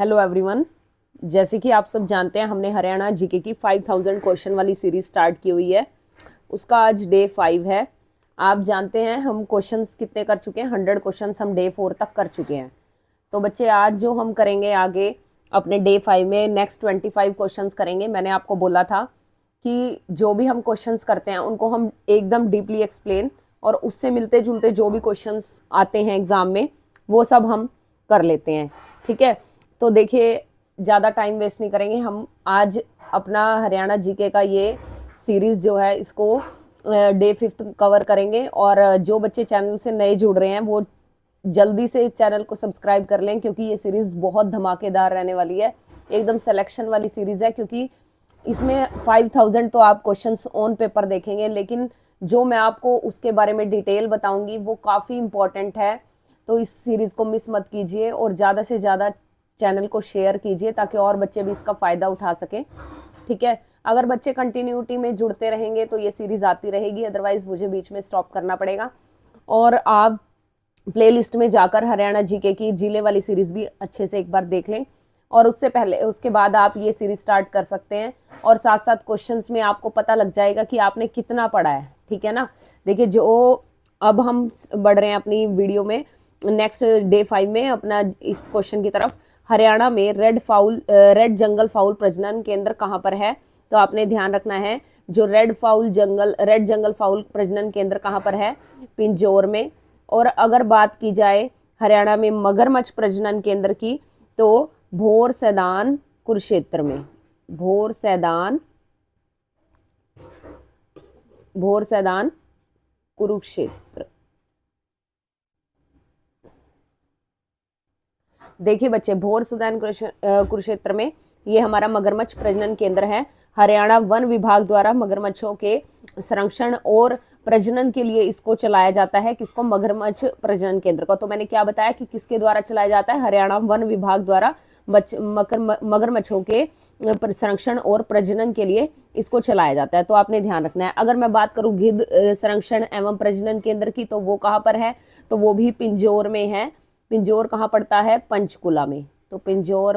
Hello everyone. जैसे कि आप सब जानते हैं, हमने हरियाणा जीके की 5000 क्वेश्चन वाली सीरीज स्टार्ट की हुई है। उसका आज डे 5 है। आप जानते हैं हम क्वेश्चंस कितने कर चुके हैं, 100 क्वेश्चंस हम डे 4 तक कर चुके हैं। तो बच्चे आज जो हम करेंगे आगे अपने डे 5 में नेक्स्ट 25 क्वेश्चंस करेंगे। मैंने आपको बोला था कि जो भी हम क्वेश्चंस करते हैं उनको हम एकदम डीपली एक्सप्लेन और उससे मिलते जुलते जो भी क्वेश्चंस आते हैं एग्जाम में वो सब हम कर लेते हैं। ठीक है, तो देखिए ज़्यादा टाइम वेस्ट नहीं करेंगे। हम आज अपना हरियाणा जीके का ये सीरीज़ जो है इसको डे 5 कवर करेंगे। और जो बच्चे चैनल से नए जुड़ रहे हैं वो जल्दी से चैनल को सब्सक्राइब कर लें, क्योंकि ये सीरीज़ बहुत धमाकेदार रहने वाली है। एकदम सिलेक्शन वाली सीरीज़ है, क्योंकि इसमें 5000 तो आप क्वेश्चंस ऑन पेपर देखेंगे, लेकिन जो मैं आपको उसके बारे में डिटेल बताऊंगी वो काफ़ी इंपॉर्टेंट है। तो इस सीरीज़ को मिस मत कीजिए और ज़्यादा से ज़्यादा चैनल को शेयर कीजिए ताकि और बच्चे भी इसका फ़ायदा उठा सकें। ठीक है, अगर बच्चे कंटिन्यूटी में जुड़ते रहेंगे तो ये सीरीज़ आती रहेगी, अदरवाइज़ मुझे बीच में स्टॉप करना पड़ेगा। और आप प्लेलिस्ट में जाकर हरियाणा जीके की जिले वाली सीरीज़ भी अच्छे से एक बार देख लें, और उससे पहले उसके बाद आप ये सीरीज स्टार्ट कर सकते हैं। और साथ साथ क्वेश्चंस में आपको पता लग जाएगा कि आपने कितना पढ़ा है। ठीक है ना। देखिए, जो अब हम बढ़ रहे हैं अपनी वीडियो में नेक्स्ट डे 5 में अपना इस क्वेश्चन की तरफ। हरियाणा में रेड जंगल फाउल प्रजनन केंद्र कहाँ पर है? तो आपने ध्यान रखना है, जो रेड जंगल फाउल प्रजनन केंद्र कहाँ पर है? पिंजौर में। और अगर बात की जाए हरियाणा में मगरमच्छ प्रजनन केंद्र की, तो भोर सैदान कुरुक्षेत्र में। भोर सैदान कुरुक्षेत्र। देखिए बच्चे, भोर सैदान कुरुक्षेत्र में ये हमारा मगरमच्छ प्रजनन केंद्र है। हरियाणा वन विभाग द्वारा मगरमच्छों के संरक्षण और प्रजनन के लिए इसको चलाया जाता है। किसको? मगरमच्छ प्रजनन केंद्र को। तो मैंने क्या बताया कि किसके द्वारा चलाया जाता है? हरियाणा वन विभाग द्वारा मगरमच्छों के संरक्षण और प्रजनन के लिए इसको चलाया जाता है। तो आपने ध्यान रखना है। अगर मैं बात करूं गिद्ध संरक्षण एवं प्रजनन केंद्र की, तो वो कहाँ पर है? तो वो भी पिंजौर में है। पिंजौर कहाँ पड़ता है? पंचकुला में। तो पिंजौर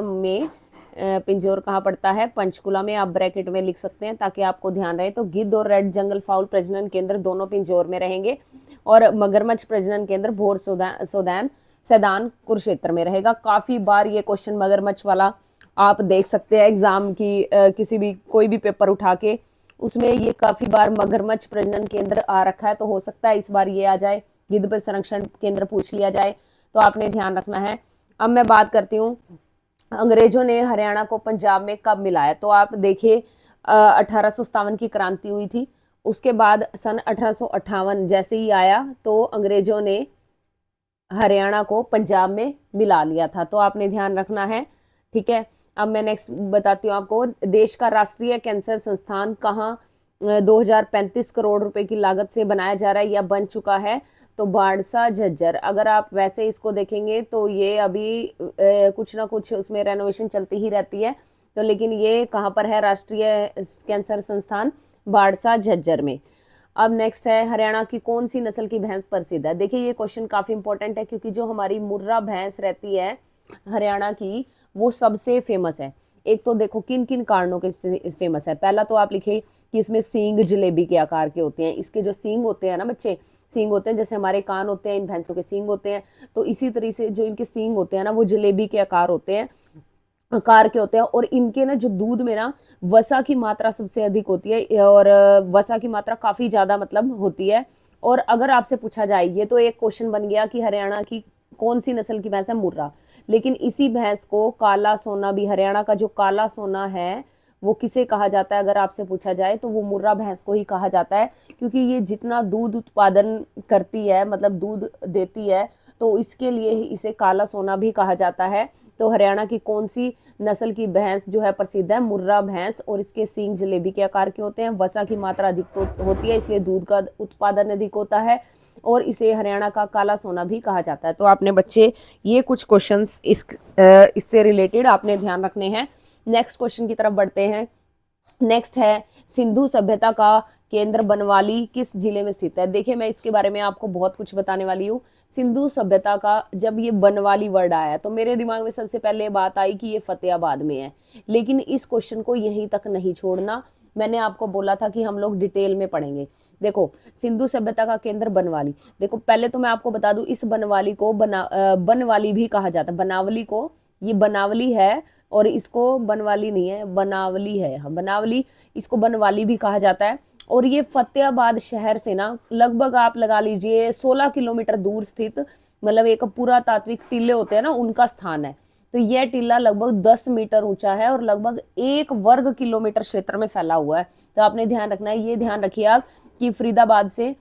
कहाँ पड़ता है? पंचकुला में। आप ब्रैकेट में लिख सकते हैं ताकि आपको ध्यान रहे। तो गिद्ध और रेड जंगल फाउल प्रजनन केंद्र दोनों पिंजौर में रहेंगे, और मगरमच्छ प्रजनन केंद्र भोर सैदान कुरुक्षेत्र में रहेगा। काफी बार ये क्वेश्चन मगरमच्छ वाला आप देख सकते हैं एग्जाम की किसी भी कोई भी पेपर उठा के, उसमें ये काफी बार मगरमच्छ प्रजनन केंद्र आ रखा है। तो हो सकता है इस बार ये आ जाए, गिद्ध पर संरक्षण केंद्र पूछ लिया जाए। तो आपने ध्यान रखना है। अब मैं बात करती हूँ अंग्रेजों ने हरियाणा को पंजाब में कब मिलाया। तो आप देखिए 1857 की क्रांति हुई थी। उसके बाद सन 1858 जैसे ही आया तो अंग्रेजों ने हरियाणा को पंजाब में मिला लिया था। तो आपने ध्यान रखना है। ठीक है, अब मैं नेक्स्ट बताती हूँ आपको। देश का राष्ट्रीय कैंसर संस्थान कहाँ 2035 करोड़ रुपए की लागत से बनाया जा रहा है या बन चुका है? तो बाड़सा झज्जर। अगर आप वैसे इसको देखेंगे तो ये अभी कुछ ना कुछ उसमें रेनोवेशन चलती ही रहती है। तो लेकिन ये कहाँ पर है? राष्ट्रीय कैंसर संस्थान बाड़सा झज्जर में। अब नेक्स्ट है, हरियाणा की कौन सी नस्ल की भैंस प्रसिद्ध है? देखिए ये क्वेश्चन काफी इंपॉर्टेंट है, क्योंकि जो हमारी मुर्रा भैंस रहती है हरियाणा की वो सबसे फेमस है। एक तो देखो किन किन कारणों के फेमस है। पहला तो आप लिखिए कि इसमें सींग जलेबी के आकार के होते हैं। इसके जो सींग होते हैं ना बच्चे, सींग होते हैं जैसे हमारे कान होते हैं, इन भैंसों के सींग होते हैं। तो इसी तरह से जो इनके सींग होते हैं ना वो जलेबी के आकार होते हैं, आकार के होते हैं। और इनके ना जो दूध में ना वसा की मात्रा सबसे अधिक होती है, और वसा की मात्रा काफी ज्यादा मतलब होती है। और अगर आपसे पूछा जाए, ये तो एक क्वेश्चन बन गया कि हरियाणा की कौन सी नस्ल की भैंस है? मुर्रा। लेकिन इसी भैंस को काला सोना भी, हरियाणा का जो काला सोना है वो किसे कहा जाता है? अगर आपसे पूछा जाए तो वो मुर्रा भैंस को ही कहा जाता है, क्योंकि ये जितना दूध उत्पादन करती है, मतलब दूध देती है, तो इसके लिए ही इसे काला सोना भी कहा जाता है। तो हरियाणा की कौन सी नस्ल की भैंस जो है प्रसिद्ध है? मुर्रा भैंस। और इसके सींग जलेबी के आकार के होते हैं, वसा की मात्रा अधिक तो होती है, इसलिए दूध का उत्पादन अधिक होता है, और इसे हरियाणा का काला सोना भी कहा जाता है। तो आपने बच्चे ये कुछ क्वेश्चंस इससे रिलेटेड आपने ध्यान रखने हैं। नेक्स्ट क्वेश्चन की तरफ बढ़ते हैं। नेक्स्ट है, सिंधु सभ्यता का केंद्र बनवाली किस जिले में स्थित है? देखिए मैं इसके बारे में आपको बहुत कुछ बताने वाली हूँ। सिंधु सभ्यता का जब ये बनवाली वर्ड आया तो मेरे दिमाग में सबसे पहले बात आई कि ये फतेहाबाद में है, लेकिन इस क्वेश्चन को यहीं तक नहीं छोड़ना। मैंने आपको बोला था कि हम लोग डिटेल में पढ़ेंगे। देखो, सिंधु सभ्यता का केंद्र बनवाली। देखो, पहले तो मैं आपको बता दूं, इस बनवाली को बनवाली भी कहा जाता है। बनावली को, ये बनावली है और इसको बनवाली नहीं है, बनावली है। हाँ, बनावली, इसको बनवाली भी कहा जाता है। और ये फतेहाबाद शहर से ना लगभग आप लगा लीजिए 16 किलोमीटर दूर स्थित, मतलब एक पुरातात्विक टीले होते हैं ना, उनका स्थान है। तो यह टीला लगभग 10 मीटर ऊंचा है और लगभग 1 वर्ग किलोमीटर क्षेत्र में फैला हुआ है। तो आपने ध्यान रखना है, ये ध्यान रखिए आप कि फरीदाबाद से,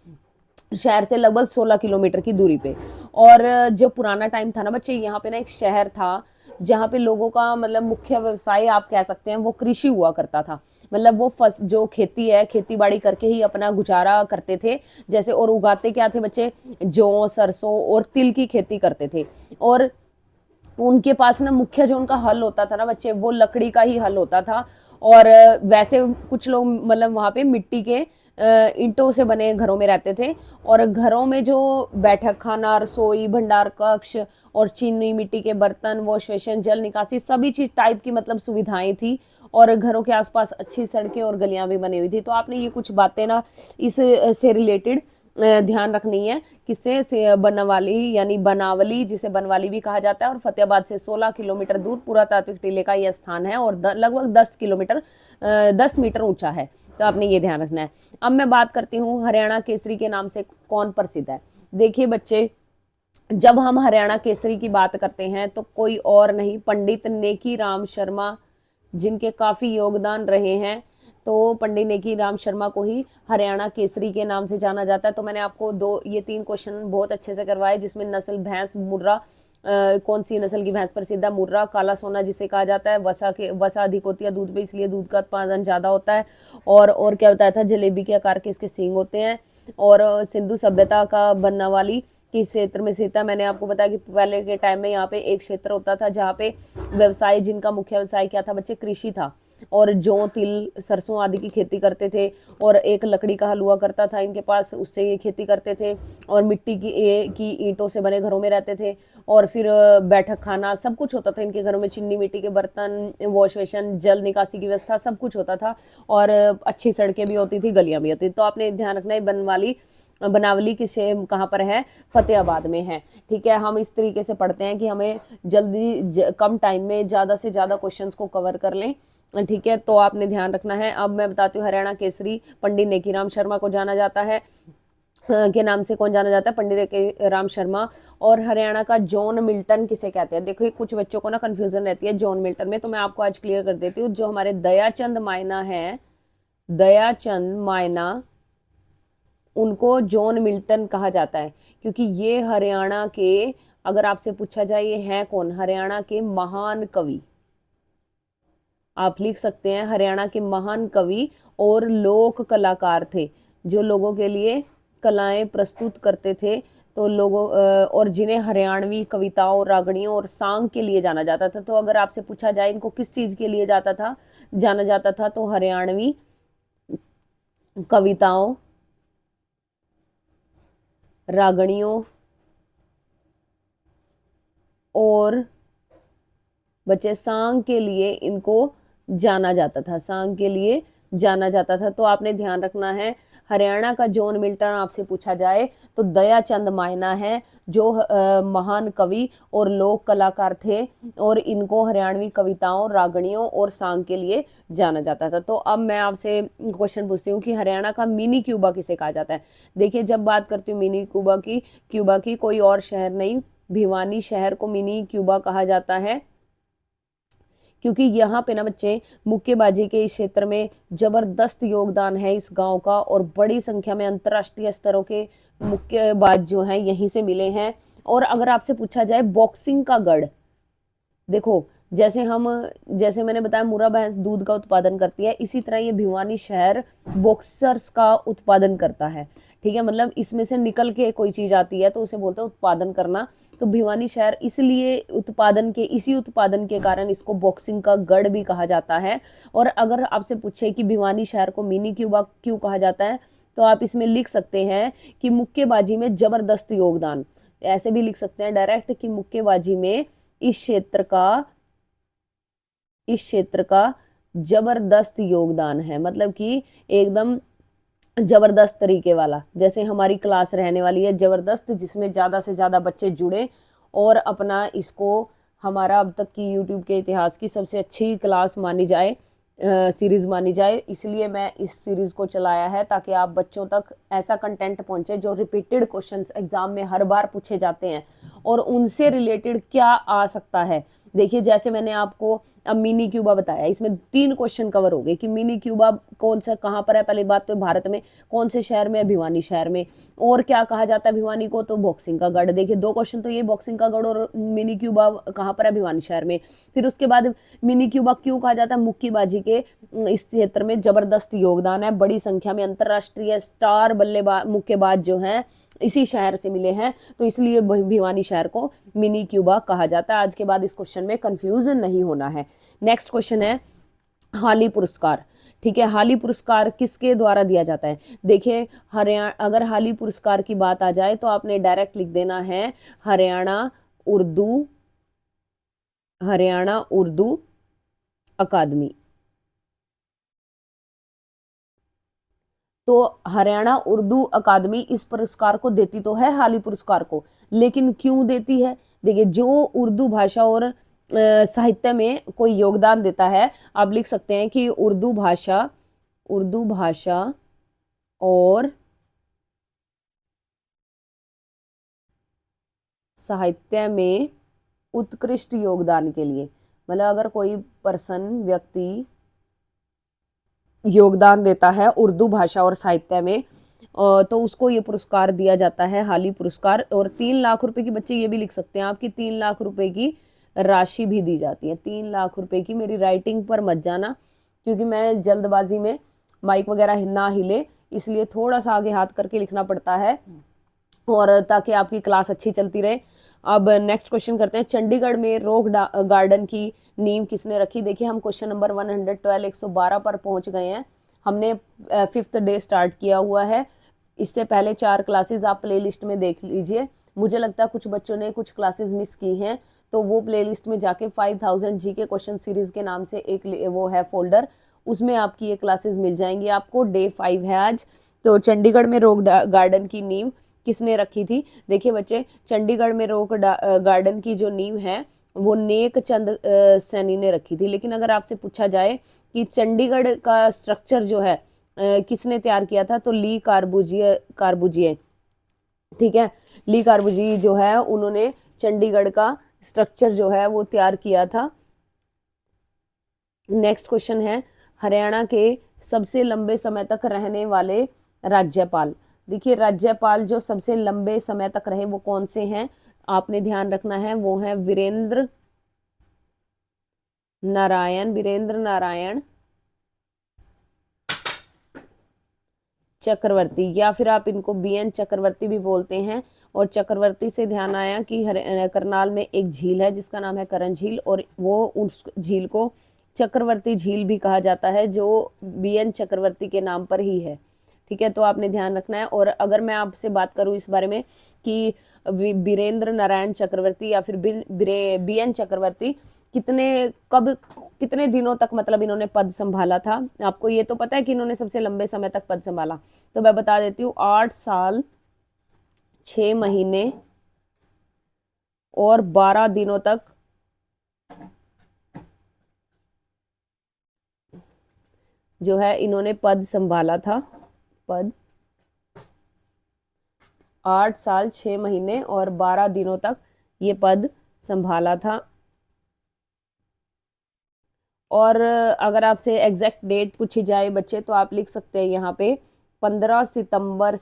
शहर से लगभग 16 किलोमीटर की दूरी पे। और जो पुराना टाइम था ना बच्चे, यहाँ पे ना एक शहर था जहाँ पे लोगों का मतलब मुख्य व्यवसाय आप कह सकते हैं वो कृषि हुआ करता था। मतलब वो जो खेती है, खेती बाड़ी करके ही अपना गुजारा करते थे। जैसे, और उगाते क्या थे बच्चे, जौ, सरसों और तिल की खेती करते थे। और उनके पास ना मुख्य जो उनका हल होता था ना बच्चे, वो लकड़ी का ही हल होता था। और वैसे कुछ लोग मतलब वहां पे मिट्टी के ईंटों से बने घरों में रहते थे। और घरों में जो बैठक खाना, रसोई, भंडार कक्ष और चीनी मिट्टी के बर्तन, वॉश बेसिन, जल निकासी, सभी चीज टाइप की मतलब सुविधाएं थी। और घरों के आसपास अच्छी सड़कें और गलियां भी बनी हुई थी। तो आपने ये कुछ बातें ना इस से रिलेटेड ध्यान रखनी है। किससे? से बनवाली, यानी बनावली, जिसे बनवाली भी कहा जाता है, और फतेहाबाद से 16 किलोमीटर दूर पुरातात्विक टीले का यह स्थान है और लगभग 10 मीटर ऊंचा है। तो आपने ये ध्यान रखना है। अब मैं बात करती हूँ हरियाणा केसरी के नाम से कौन प्रसिद्ध है। देखिए बच्चे, जब हम हरियाणा केसरी की बात करते हैं तो कोई और नहीं, पंडित नेकी राम शर्मा, जिनके काफी योगदान रहे हैं। तो पंडित नेकी राम शर्मा को ही हरियाणा केसरी के नाम से जाना जाता है। तो मैंने आपको ये 3 क्वेश्चन बहुत अच्छे से करवाए, जिसमें नस्ल भैंस मुर्रा, कौन सी नस्ल की भैंस प्रसिद्ध है? मुर्रा। काला सोना जिसे कहा जाता है, वसा अधिक होती है दूध पे, इसलिए दूध का उत्पादन ज्यादा होता है। और क्या बताया था? जलेबी के आकार के इसके सींग होते हैं। और सिंधु सभ्यता का बनवाली किस क्षेत्र में स्थित है? मैंने आपको बताया कि पहले के टाइम में यहाँ पे एक क्षेत्र होता था जहाँ पे व्यवसाय, जिनका मुख्य व्यवसाय क्या था बच्चे? कृषि था। और जौ, तिल, सरसों आदि की खेती करते थे। और एक लकड़ी का हल हुआ करता था इनके पास, उससे ये खेती करते थे। और मिट्टी की ईंटों से बने घरों में रहते थे। और फिर बैठक खाना सब कुछ होता था इनके घरों में, चीनी मिट्टी के बर्तन, वॉश बेसिन, जल निकासी की व्यवस्था, सब कुछ होता था। और अच्छी सड़कें भी होती थी, गलियां भी होती थी। तो आपने ध्यान रखना है, बनावली किस कहाँ पर है? फतेहाबाद में है। ठीक है, हम इस तरीके से पढ़ते हैं कि हमें जल्दी कम टाइम में ज्यादा से ज्यादा क्वेश्चंस को कवर कर लें। ठीक है, तो आपने ध्यान रखना है। अब मैं बताती हूँ, हरियाणा केसरी पंडित नेकीराम शर्मा को जाना जाता है, के नाम से कौन जाना जाता है? पंडित नेकीराम शर्मा। और हरियाणा का जॉन मिल्टन किसे कहते हैं? देखो, कुछ बच्चों को ना कंफ्यूजन रहती है जॉन मिल्टन में, तो मैं आपको आज क्लियर कर देती हूँ। जो हमारे दयाचंद मायना है, दयाचंद मायना, उनको जॉन मिल्टन कहा जाता है, क्योंकि ये हरियाणा के, अगर आपसे पूछा जाए ये हैं कौन? हरियाणा के महान कवि। आप लिख सकते हैं, हरियाणा के महान कवि और लोक कलाकार थे, जो लोगों के लिए कलाएं प्रस्तुत करते थे। तो लोगों और जिन्हें हरियाणवी कविताओं, रागणियों और सांग के लिए जाना जाता था। तो अगर आपसे पूछा जाए इनको किस चीज के लिए जाना जाता था, तो हरियाणवी कविताओं, रागणियों और बच्चे सांग के लिए इनको जाना जाता था, सांग के लिए जाना जाता था। तो आपने ध्यान रखना है, हरियाणा का जॉन मिल्टन आपसे पूछा जाए तो दयाचंद मायना है, जो महान कवि और लोक कलाकार थे, और इनको हरियाणवी कविताओं, रागणियों और सांग के लिए जाना जाता था। तो अब मैं आपसे क्वेश्चन पूछती हूँ कि हरियाणा का मिनी क्यूबा किसे कहा जाता है? देखिए, जब बात करती हूँ मिनी क्यूबा की कोई और शहर नहीं, भिवानी शहर को मिनी क्यूबा कहा जाता है, क्योंकि यहाँ पे ना बच्चे मुक्केबाजी के इस क्षेत्र में जबरदस्त योगदान है इस गांव का। और बड़ी संख्या में अंतर्राष्ट्रीय स्तरों के मुक्केबाज जो हैं यहीं से मिले हैं। और अगर आपसे पूछा जाए बॉक्सिंग का गढ़, देखो, जैसे मैंने बताया मुर्रा भैंस दूध का उत्पादन करती है, इसी तरह ये भिवानी शहर बॉक्सर्स का उत्पादन करता है। ठीक है, मतलब इसमें से निकल के कोई चीज आती है तो उसे बोलते हैं उत्पादन करना। तो भिवानी शहर इसलिए इसी उत्पादन के कारण इसको बॉक्सिंग का गढ़ भी कहा जाता है। और अगर आपसे पूछे कि भिवानी शहर को मिनी क्यूबा क्यों कहा जाता है, तो आप इसमें लिख सकते हैं कि मुक्केबाजी में जबरदस्त योगदान, ऐसे भी लिख सकते हैं डायरेक्ट कि मुक्केबाजी में इस क्षेत्र का जबरदस्त योगदान है, मतलब कि एकदम जबरदस्त तरीके वाला, जैसे हमारी क्लास रहने वाली है जबरदस्त, जिसमें ज्यादा से ज्यादा बच्चे जुड़े और अपना इसको हमारा अब तक की यूट्यूब के इतिहास की सबसे अच्छी क्लास मानी जाए, सीरीज मानी जाए। इसलिए मैं इस सीरीज को चलाया है ताकि आप बच्चों तक ऐसा कंटेंट पहुंचे जो रिपीटेड क्वेश्चंस एग्जाम में हर बार पूछे जाते हैं और उनसे रिलेटेड क्या आ सकता है। देखिए जैसे मैंने आपको अब मिनी क्यूबा बताया, इसमें 3 क्वेश्चन कवर हो गए कि मिनी क्यूबा कौन सा कहाँ पर है, पहली बात तो भारत में कौन से शहर में है, भिवानी शहर में, और क्या कहा जाता है भिवानी को, तो बॉक्सिंग का गढ़। देखिए 2 क्वेश्चन तो ये बॉक्सिंग का गढ़ और मिनी क्यूबा कहाँ पर है, भिवानी शहर में। फिर उसके बाद मिनी क्यूबा क्यों कहा जाता है, मुक्केबाजी के इस क्षेत्र में जबरदस्त योगदान है, बड़ी संख्या में अंतरराष्ट्रीय स्टार बल्लेबाज मुक्केबाज जो हैं इसी शहर से मिले हैं, तो इसलिए भिवानी शहर को मिनी क्यूबा कहा जाता है। आज के बाद इस क्वेश्चन में कंफ्यूजन नहीं होना है। नेक्स्ट क्वेश्चन है हाली पुरस्कार। ठीक है, हाली पुरस्कार किसके द्वारा दिया जाता है। देखिए हरियाणा, अगर हाली पुरस्कार की बात आ जाए तो आपने डायरेक्ट लिख देना है हरियाणा उर्दू अकादमी। तो हरियाणा उर्दू अकादमी इस पुरस्कार को देती तो है, हाली पुरस्कार को, लेकिन क्यों देती है। देखिए जो उर्दू भाषा और साहित्य में कोई योगदान देता है, आप लिख सकते हैं कि उर्दू भाषा और साहित्य में उत्कृष्ट योगदान के लिए, मतलब अगर कोई पर्सन व्यक्ति योगदान देता है उर्दू भाषा और साहित्य में तो उसको ये पुरस्कार दिया जाता है, हाली पुरस्कार। और 3 लाख रुपए की, बच्चे ये भी लिख सकते हैं आपकी 3 लाख रुपए की राशि भी दी जाती है। 3 लाख रुपए की, मेरी राइटिंग पर मत जाना क्योंकि मैं जल्दबाजी में माइक वगैरह ना हिले, इसलिए थोड़ा सा आगे हाथ करके लिखना पड़ता है और ताकि आपकी क्लास अच्छी चलती रहे। अब नेक्स्ट क्वेश्चन करते हैं, चंडीगढ़ में रॉक गार्डन की नींव किसने रखी। देखिए हम क्वेश्चन नंबर 112 112 पर पहुंच गए हैं। हमने 5th डे स्टार्ट किया हुआ है। इससे पहले 4 क्लासेस आप प्लेलिस्ट में देख लीजिए। मुझे लगता है कुछ बच्चों ने कुछ क्लासेस मिस की हैं, तो वो प्लेलिस्ट में जाके 5000 जीके क्वेश्चन सीरीज के नाम से एक वो है फोल्डर, उसमें आपकी ये क्लासेस मिल जाएंगी आपको। डे 5 है आज। तो चंडीगढ़ में रॉक गार्डन की नींव किसने रखी थी। देखिए बच्चे, चंडीगढ़ में रॉक गार्डन की जो नींव है वो नेक चंद सैनी ने रखी थी। लेकिन अगर आपसे पूछा जाए कि चंडीगढ़ का स्ट्रक्चर जो है किसने तैयार किया था, तो ली कार्बुजिए। ठीक है, ली कार्बुजिए जो है उन्होंने चंडीगढ़ का स्ट्रक्चर जो है वो तैयार किया था। नेक्स्ट क्वेश्चन है, हरियाणा के सबसे लंबे समय तक रहने वाले राज्यपाल। देखिए राज्यपाल जो सबसे लंबे समय तक रहे वो कौन से हैं, आपने ध्यान रखना है। वो है वीरेंद्र नारायण चक्रवर्ती, या फिर आप इनको बीएन चक्रवर्ती भी बोलते हैं। और चक्रवर्ती से ध्यान आया कि करनाल में एक झील है जिसका नाम है करण झील, और वो उस झील को चक्रवर्ती झील भी कहा जाता है जो बीएन चक्रवर्ती के नाम पर ही है। ठीक है, तो आपने ध्यान रखना है। और अगर मैं आपसे बात करूं इस बारे में कि वीरेंद्र नारायण चक्रवर्ती या फिर बीएन चक्रवर्ती कितने दिनों तक मतलब इन्होंने पद संभाला था, आपको ये तो पता है कि इन्होंने सबसे लंबे समय तक पद संभाला, तो मैं बता देती हूँ 8 साल 6 महीने और 12 दिनों तक जो है इन्होंने पद संभाला था। 8 साल 6 महीने और 12 दिनों तक ये पद संभाला था। और अगर आपसे एग्जैक्ट डेट पूछी जाए बच्चे, तो आप लिख सकते हैं यहाँ पे 15 सितंबर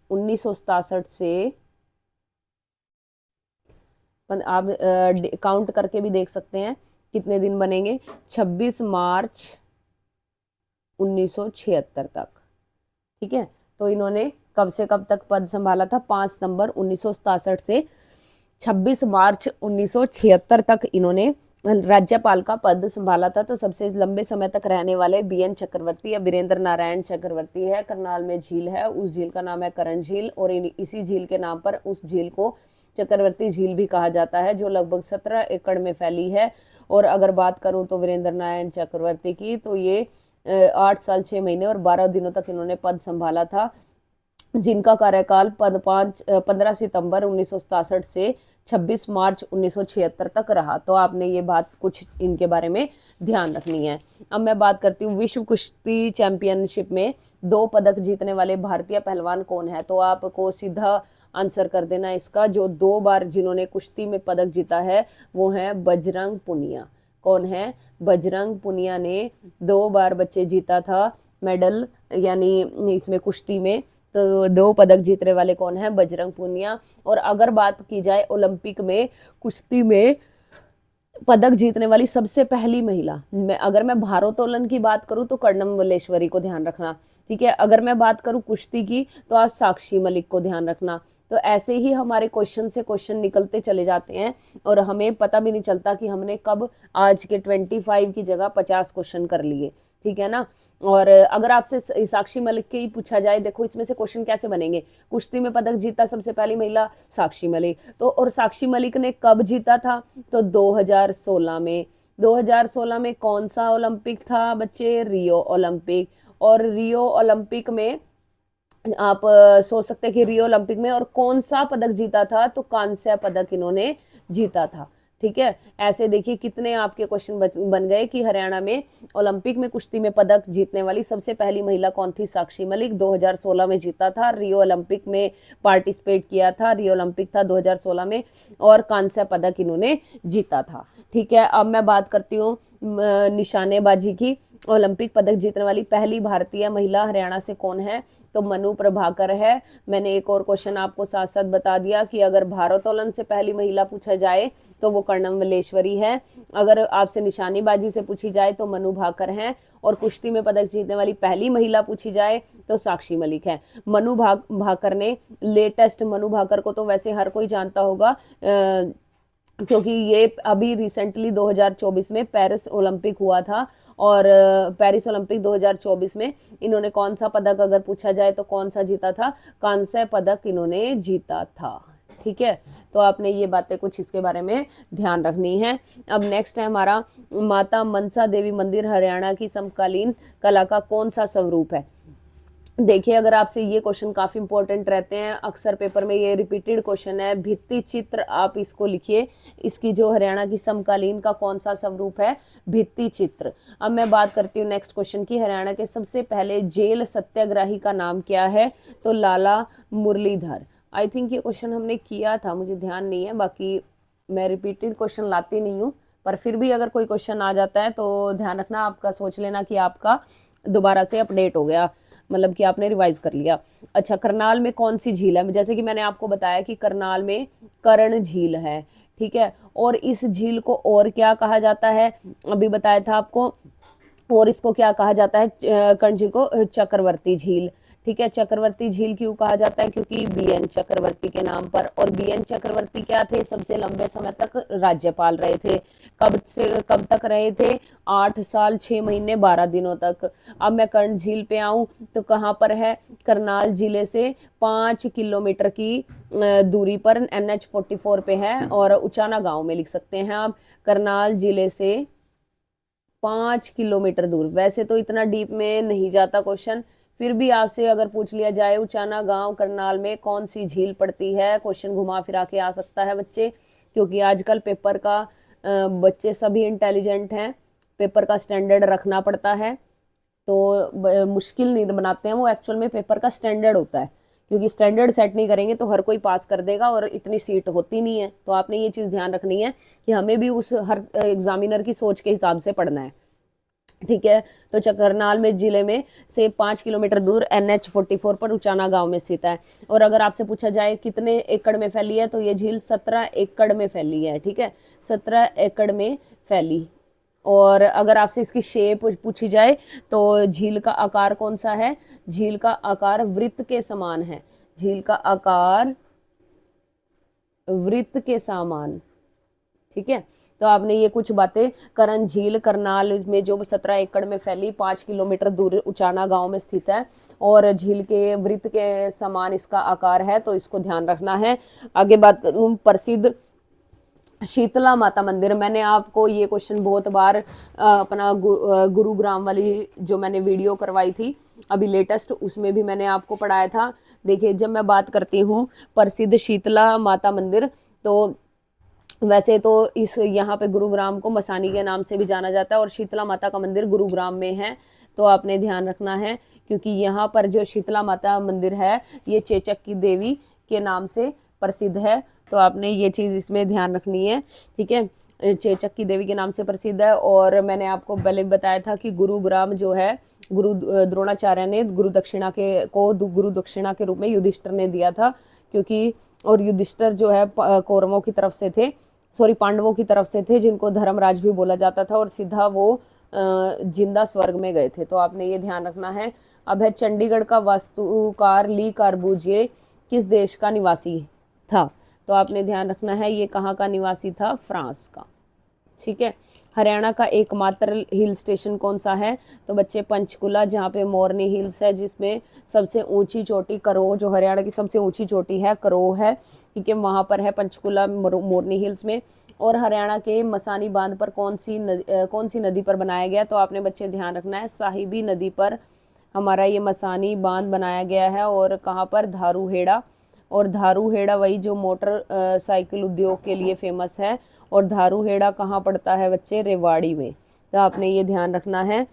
1967 से, आप काउंट करके भी देख सकते हैं कितने दिन बनेंगे, 26 मार्च 1976 तक। ठीक है, तो इन्होंने कब से कब तक पद संभाला था, 5 सितंबर 1967 से 26 मार्च 1976 तक इन्होंने राज्यपाल का पद संभाला था, तो सबसे लंबे समय तक रहने वाले बीएन चक्रवर्ती या वीरेंद्र नारायण चक्रवर्ती है। करनाल में झील है, उस झील का नाम है करण झील, और इसी झील के नाम पर उस झील को चक्रवर्ती झील भी कहा जाता है, जो लगभग 17 एकड़ में फैली है। और अगर बात करूं तो वीरेंद्र नारायण चक्रवर्ती की, तो ये 8 साल 6 महीने और 12 दिनों तक इन्होंने पद संभाला था, जिनका कार्यकाल 15 सितंबर 1967 से 26 मार्च 1976 तक रहा। तो आपने ये बात कुछ इनके बारे में ध्यान रखनी है। अब मैं बात करती हूँ विश्व कुश्ती चैंपियनशिप में 2 पदक जीतने वाले भारतीय पहलवान कौन है। तो आपको सीधा आंसर कर देना इसका। जो 2 बार जिन्होंने कुश्ती में पदक जीता है वो है बजरंग पुनिया। कौन है? बजरंग पुनिया ने 2 बार बच्चे जीता था मेडल, यानी इसमें कुश्ती में। तो 2 पदक जीतने वाले कौन है? बजरंग पुनिया। और अगर बात की जाए ओलंपिक में कुश्ती में पदक जीतने वाली सबसे पहली महिला, अगर मैं भारोत्तोलन की बात करूं तो कर्णम मल्लेश्वरी को ध्यान रखना, ठीक है। अगर मैं बात करूं कुश्ती की तो आज साक्षी मलिक को ध्यान रखना। तो ऐसे ही हमारे क्वेश्चन से क्वेश्चन निकलते चले जाते हैं और हमें पता भी नहीं चलता कि हमने कब आज के 25 की जगह 50 क्वेश्चन कर लिए, ठीक है ना। और अगर आपसे साक्षी मलिक के ही पूछा जाए, देखो इसमें से क्वेश्चन कैसे बनेंगे। कुश्ती में पदक जीता सबसे पहली महिला साक्षी मलिक, तो और साक्षी मलिक ने कब जीता था? तो 2016 में। 2016 में कौन सा ओलंपिक था बच्चे? Rio Olympic. और रियो ओलंपिक में आप सोच सकते हैं कि रियो ओलंपिक में और कौन सा पदक जीता था? तो कांस्य पदक इन्होंने जीता था, ठीक है। ऐसे देखिए कितने आपके क्वेश्चन बन गए कि हरियाणा में ओलंपिक में कुश्ती में पदक जीतने वाली सबसे पहली महिला कौन थी? साक्षी मलिक। 2016 में जीता था, रियो ओलंपिक में पार्टिसिपेट किया था, रियो ओलंपिक था 2016 में, और कांस्य पदक इन्होंने जीता था, ठीक है। अब मैं बात करती हूँ निशानेबाजी की। ओलंपिक पदक जीतने वाली पहली भारतीय महिला हरियाणा से कौन है? तो मनु प्रभाकर है। मैंने एक और क्वेश्चन आपको साथ साथ बता दिया कि अगर भारोत्तोलन से पहली महिला पूछा जाए तो वो कर्णम मल्लेश्वरी है। अगर आपसे निशानेबाजी से पूछी जाए तो मनु भाकर है। और कुश्ती में पदक जीतने वाली पहली महिला पूछी जाए तो साक्षी मलिक है। भाकर ने लेटेस्ट, मनु भाकर को तो वैसे हर कोई जानता होगा क्योंकि ये अभी रिसेंटली 2024 में पेरिस ओलंपिक हुआ था, और पेरिस ओलंपिक 2024 में इन्होंने कौन सा पदक अगर पूछा जाए तो कौन सा जीता था? कांस्य पदक इन्होंने जीता था, ठीक है। तो आपने ये बातें कुछ इसके बारे में ध्यान रखनी है। अब नेक्स्ट है हमारा माता मनसा देवी मंदिर हरियाणा की समकालीन कला का कौन सा स्वरूप है। देखिए अगर आपसे ये क्वेश्चन काफी इंपॉर्टेंट रहते हैं, अक्सर पेपर में ये रिपीटेड क्वेश्चन है। भित्ति चित्र आप इसको लिखिए, इसकी जो हरियाणा की समकालीन का कौन सा स्वरूप है? भित्ति चित्र। अब मैं बात करती हूँ नेक्स्ट क्वेश्चन की। हरियाणा के सबसे पहले जेल सत्याग्रही का नाम क्या है? तो लाला मुरलीधर। आई थिंक ये क्वेश्चन हमने किया था, मुझे ध्यान नहीं है, बाकी मैं रिपीटेड क्वेश्चन लाती नहीं हूँ, पर फिर भी अगर कोई क्वेश्चन आ जाता है तो ध्यान रखना, आपका सोच लेना कि आपका दोबारा से अपडेट हो गया, मतलब कि आपने रिवाइज कर लिया। अच्छा, करनाल में कौन सी झील है? जैसे कि मैंने आपको बताया कि करनाल में करण झील है, ठीक है। और इस झील को और क्या कहा जाता है? अभी बताया था आपको। और इसको क्या कहा जाता है? कर्ण झील को चक्रवर्ती झील, ठीक है। चक्रवर्ती झील क्यों कहा जाता है? क्योंकि बीएन चक्रवर्ती के नाम पर। और बीएन चक्रवर्ती क्या थे? सबसे लंबे समय तक राज्यपाल रहे थे। कब से कब तक रहे थे? 8 साल 6 महीने 12 दिनों तक। अब मैं कर्ण झील पे आऊं तो कहाँ पर है? करनाल जिले से 5 किलोमीटर की दूरी पर NH44 पे है, और उचाना गांव में लिख सकते हैं आप। करनाल जिले से 5 किलोमीटर दूर। वैसे तो इतना डीप में नहीं जाता क्वेश्चन, फिर भी आपसे अगर पूछ लिया जाए उचाना गांव करनाल में कौन सी झील पड़ती है, क्वेश्चन घुमा फिरा के आ सकता है बच्चे। क्योंकि आजकल पेपर का बच्चे सभी इंटेलिजेंट हैं, पेपर का स्टैंडर्ड रखना पड़ता है, तो मुश्किल नहीं बनाते हैं वो, एक्चुअल में पेपर का स्टैंडर्ड होता है। क्योंकि स्टैंडर्ड सेट नहीं करेंगे तो हर कोई पास कर देगा, और इतनी सीट होती नहीं है। तो आपने ये चीज़ ध्यान रखनी है कि हमें भी उस हर एग्जामिनर की सोच के हिसाब से पढ़ना है, ठीक है। तो करनाल में जिले में से 5 किलोमीटर दूर NH44 पर उचाना गांव में स्थित है। और अगर आपसे पूछा जाए कितने एकड़ में फैली है, तो ये झील 17 एकड़ में फैली है, ठीक है। 17 एकड़ में फैली। और अगर आपसे इसकी शेप पूछी जाए तो झील का आकार कौन सा है? झील का आकार वृत्त के समान है। झील का आकार वृत्त के समान, ठीक है। तो आपने ये कुछ बातें, करण झील करनाल में जो 17 एकड़ में फैली 5 किलोमीटर दूर उचाना गांव में स्थित है और झील के वृत्त के समान इसका आकार है, तो इसको ध्यान रखना है। आगे बात करूं प्रसिद्ध शीतला माता मंदिर, मैंने आपको ये क्वेश्चन बहुत बार अपना गुरुग्राम वाली जो मैंने वीडियो करवाई थी अभी लेटेस्ट, उसमें भी मैंने आपको पढ़ाया था। देखिए जब मैं बात करती हूँ प्रसिद्ध शीतला माता मंदिर, तो वैसे तो इस यहाँ पे गुरुग्राम को मसानी के नाम से भी जाना जाता है और शीतला माता का मंदिर गुरुग्राम में है, तो आपने ध्यान रखना है क्योंकि यहाँ पर जो शीतला माता मंदिर है ये चेचक की देवी के नाम से प्रसिद्ध है, तो आपने ये चीज़ इसमें ध्यान रखनी है, ठीक है। चेचक की देवी के नाम से प्रसिद्ध है। और मैंने आपको पहले बताया था कि गुरुग्राम जो है गुरु द्रोणाचार्य ने गुरु दक्षिणा के रूप में युधिष्ठिर ने दिया था, क्योंकि और युधिष्ठिर जो है कौरवों की तरफ से थे, सॉरी पांडवों की तरफ से थे, जिनको धर्मराज भी बोला जाता था, और सीधा वो जिंदा स्वर्ग में गए थे, तो आपने ये ध्यान रखना है। अब है चंडीगढ़ का वास्तुकार ली कार्बूजिए किस देश का निवासी था, तो आपने ध्यान रखना है ये कहाँ का निवासी था, फ्रांस का, ठीक है। हरियाणा का एकमात्र हिल स्टेशन कौन सा है, तो बच्चे पंचकुला, जहाँ पे मोरनी हिल्स है, जिसमें सबसे ऊंची चोटी करो, जो हरियाणा की सबसे ऊंची चोटी है करो है, ठीक है, वहाँ पर है पंचकुला मोरनी हिल्स में। और हरियाणा के मसानी बांध पर कौन सी नदी पर बनाया गया, तो आपने बच्चे ध्यान रखना है साहिबी नदी पर हमारा ये मसानी बांध बनाया गया है। और कहाँ पर, धारूहेड़ा, और धारूहेड़ा वही जो मोटर साइकिल उद्योग के लिए फेमस है, और धारूहेड़ा कहाँ पड़ता है बच्चे, रेवाड़ी में, तो आपने ये ध्यान रखना है।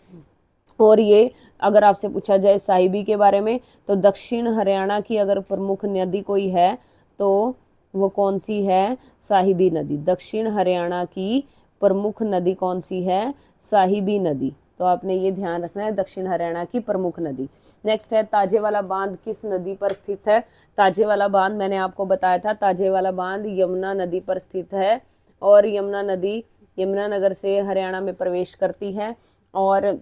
और ये अगर आपसे पूछा जाए साहिबी के बारे में, तो दक्षिण हरियाणा की अगर प्रमुख नदी कोई है तो वो कौन सी है, साहिबी नदी। दक्षिण हरियाणा की प्रमुख नदी कौन सी है, साहिबी नदी, तो आपने ये ध्यान रखना है, दक्षिण हरियाणा की प्रमुख नदी। नेक्स्ट है ताजेवाला बांध किस नदी पर स्थित है, ताजेवाला बांध मैंने आपको बताया था, ताजेवाला बांध यमुना नदी पर स्थित है, और यमुना नदी यमुनानगर से हरियाणा में प्रवेश करती है। और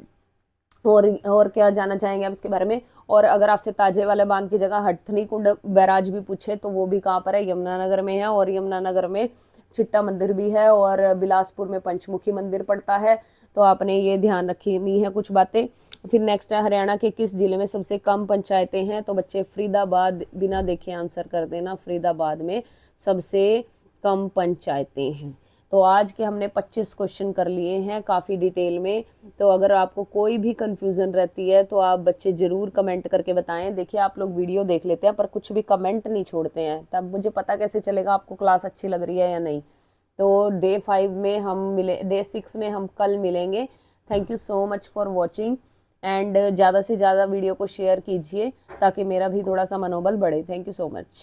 क्या जानना चाहेंगे आप इसके बारे में। और अगर आपसे ताजेवाला बांध की जगह हथनी कुंड बैराज भी पूछे तो वो भी कहाँ पर है, यमुनानगर में है, और यमुनानगर में चिट्टा मंदिर भी है, और बिलासपुर में पंचमुखी मंदिर पड़ता है, तो आपने ये ध्यान रखनी है कुछ बातें। फिर नेक्स्ट है हरियाणा के किस जिले में सबसे कम पंचायतें हैं, तो बच्चे फरीदाबाद, बिना देखे आंसर कर देना, फरीदाबाद में सबसे कम पंचायतें हैं। तो आज के हमने 25 क्वेश्चन कर लिए हैं काफ़ी डिटेल में, तो अगर आपको कोई भी कंफ्यूजन रहती है तो आप बच्चे ज़रूर कमेंट करके बताएं। देखिए आप लोग वीडियो देख लेते हैं पर कुछ भी कमेंट नहीं छोड़ते हैं, तब मुझे पता कैसे चलेगा आपको क्लास अच्छी लग रही है या नहीं। तो डे 5 में हम डे 6 में हम कल मिलेंगे। Thank you so much for watching, and ज़्यादा से ज़्यादा वीडियो को शेयर कीजिए ताकि मेरा भी थोड़ा सा मनोबल बढ़े। Thank you so much.